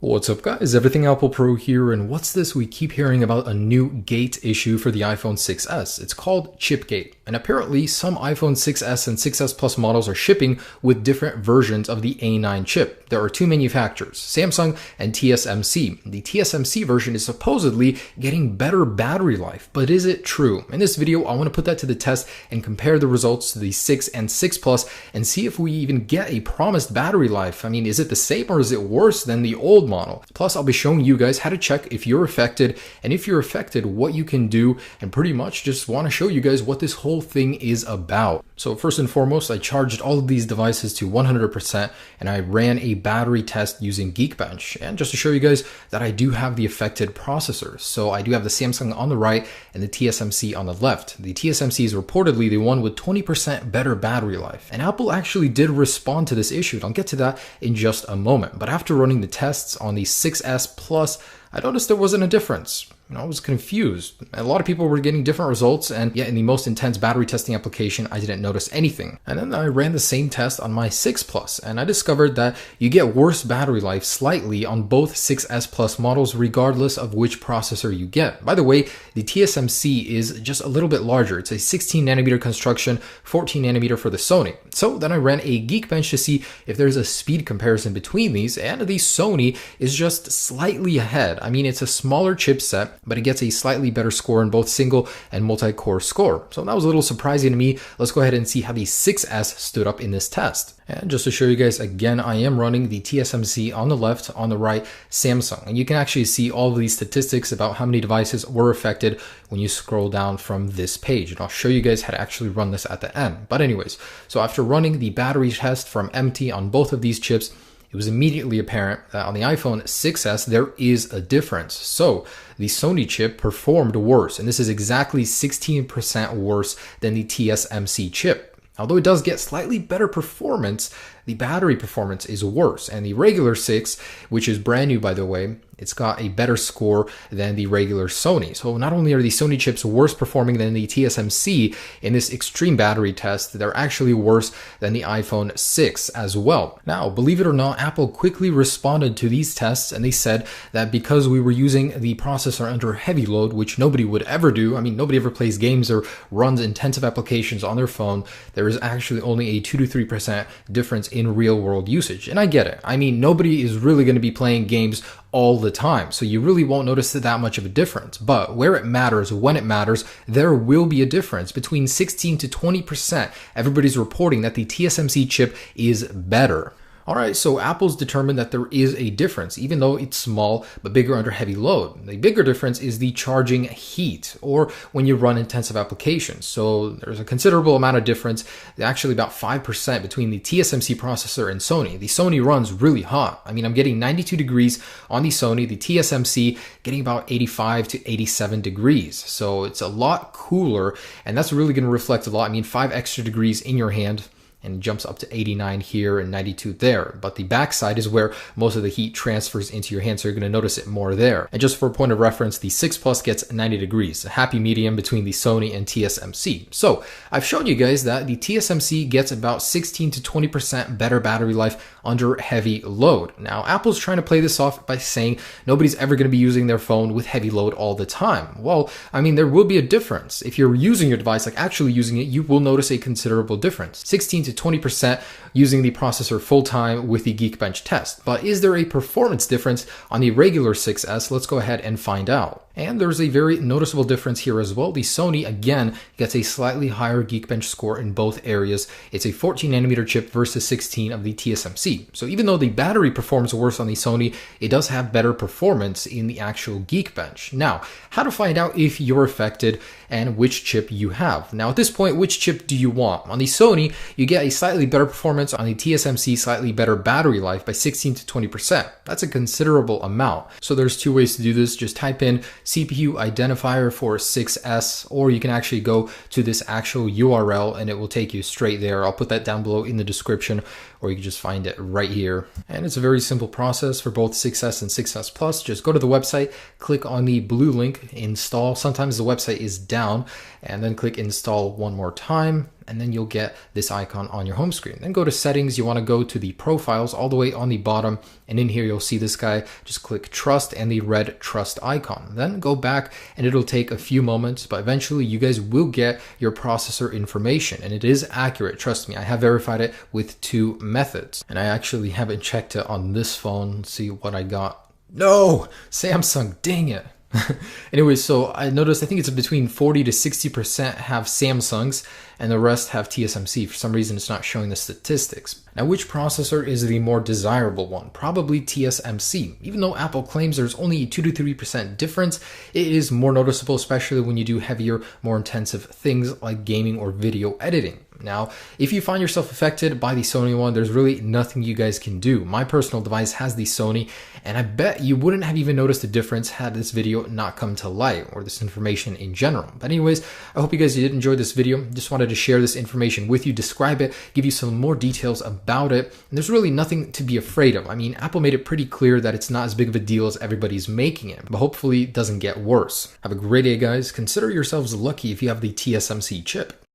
What's up guys, Everything Apple Pro here, and what's this? We keep hearing about a new gate issue for the iPhone 6s. It's called Chipgate, and apparently some iPhone 6s and 6s Plus models are shipping with different versions of the A9 chip. There are two manufacturers, Samsung and TSMC. The TSMC version is supposedly getting better battery life, but is it true? In this video, I want to put that to the test and compare the results to the 6 and 6 Plus and see if we even get a promised battery life. I mean, is it the same or is it worse than the old model? Plus, I'll be showing you guys how to check if you're affected, and if you're affected, what you can do, and pretty much just want to show you guys what this whole thing is about. So first and foremost, I charged all of these devices to 100% and I ran a battery test using Geekbench. And just to show you guys that I do have the affected processors. So I do have the Samsung on the right and the TSMC on the left. The TSMC is reportedly the one with 20% better battery life. And Apple actually did respond to this issue. And I'll get to that in just a moment. But after running the tests on the 6S Plus, I noticed there wasn't a difference. I was confused. A lot of people were getting different results, and yet in the most intense battery testing application, I didn't notice anything. And then I ran the same test on my 6 Plus, and I discovered that you get worse battery life slightly on both 6S Plus models, regardless of which processor you get. By the way, the TSMC is just a little bit larger. It's a 16 nanometer construction, 14 nanometer for the Sony. So then I ran a Geekbench to see if there's a speed comparison between these, and the Sony is just slightly ahead. I mean, it's a smaller chipset, but it gets a slightly better score in both single and multi-core score. So that was a little surprising to me. Let's go ahead and see how the 6S stood up in this test. And just to show you guys again, I am running the TSMC on the left, on the right, Samsung. And you can actually see all of these statistics about how many devices were affected when you scroll down from this page. And I'll show you guys how to actually run this at the end. But anyways, so after running the battery test from empty on both of these chips, it was immediately apparent that on the iPhone 6s, there is a difference. So the Sony chip performed worse, and this is exactly 16% worse than the TSMC chip. Although it does get slightly better performance, the battery performance is worse. And the regular 6, which is brand new by the way, it's got a better score than the regular Sony. So not only are the Sony chips worse performing than the TSMC in this extreme battery test, they're actually worse than the iPhone 6 as well. Now, believe it or not, Apple quickly responded to these tests and they said that because we were using the processor under heavy load, which nobody would ever do, I mean, nobody ever plays games or runs intensive applications on their phone, there is actually only a 2 to 3% difference in real world usage. And I get it. I mean, nobody is really going to be playing games all the time, so you really won't notice that much of a difference. But where it matters, when it matters, there will be a difference between 16 to 20%. Everybody's reporting that the TSMC chip is better. Alright, so Apple's determined that there is a difference, even though it's small but bigger under heavy load. The bigger difference is the charging heat, or when you run intensive applications. So there's a considerable amount of difference, actually about 5% between the TSMC processor and Sony. The Sony runs really hot. I mean, I'm getting 92 degrees on the Sony, the TSMC getting about 85 to 87 degrees. So it's a lot cooler, and that's really going to reflect a lot. I mean, 5 extra degrees in your hand, and it jumps up to 89 here and 92 there. But the backside is where most of the heat transfers into your hand, so you're going to notice it more there. And just for a point of reference, the 6 Plus gets 90 degrees, a happy medium between the Sony and TSMC. So I've shown you guys that the TSMC gets about 16 to 20% better battery life under heavy load. Now, Apple's trying to play this off by saying nobody's ever going to be using their phone with heavy load all the time. Well, I mean, there will be a difference. If you're using your device, like actually using it, you will notice a considerable difference. 16 to 20% using the processor full time with the Geekbench test. But is there a performance difference on the regular 6S? Let's go ahead and find out. And there's a very noticeable difference here as well. The Sony, again, gets a slightly higher Geekbench score in both areas. It's a 14 nanometer chip versus 16 of the TSMC. So even though the battery performs worse on the Sony, it does have better performance in the actual Geekbench. Now, how to find out if you're affected and which chip you have. Now, at this point, which chip do you want? On the Sony, you get a slightly better performance. On the TSMC, slightly better battery life by 16 to 20%. That's a considerable amount. So there's two ways to do this. Just type in CPU identifier for 6S, or you can actually go to this actual URL and it will take you straight there. I'll put that down below in the description, or you can just find it right here. And it's a very simple process for both 6S and 6S Plus. Just go to the website, click on the blue link, install. Sometimes the website is down, and then click install one more time, and then you'll get this icon on your home screen. Then go to settings. You want to go to the profiles all the way on the bottom, and in here you'll see this guy. Just click trust and the red trust icon. Then go back, and it'll take a few moments, but eventually you guys will get your processor information, and it is accurate. Trust me, I have verified it with 2 methods, and I actually haven't checked it on this phone. Let's see what I got. No, Samsung, dang it. Anyway, so I noticed, I think it's between 40 to 60% have Samsungs and the rest have TSMC. For some reason, it's not showing the statistics. Now, which processor is the more desirable one? Probably TSMC. Even though Apple claims there's only a 2 to 3% difference, it is more noticeable, especially when you do heavier, more intensive things like gaming or video editing. Now, if you find yourself affected by the Sony one, there's really nothing you guys can do. My personal device has the Sony, and I bet you wouldn't have even noticed the difference had this video not come to light, or this information in general. But anyways, I hope you guys did enjoy this video. Just wanted to share this information with you, describe it, give you some more details about it. And there's really nothing to be afraid of. I mean, Apple made it pretty clear that it's not as big of a deal as everybody's making it, but hopefully it doesn't get worse. Have a great day, guys. Consider yourselves lucky if you have the TSMC chip.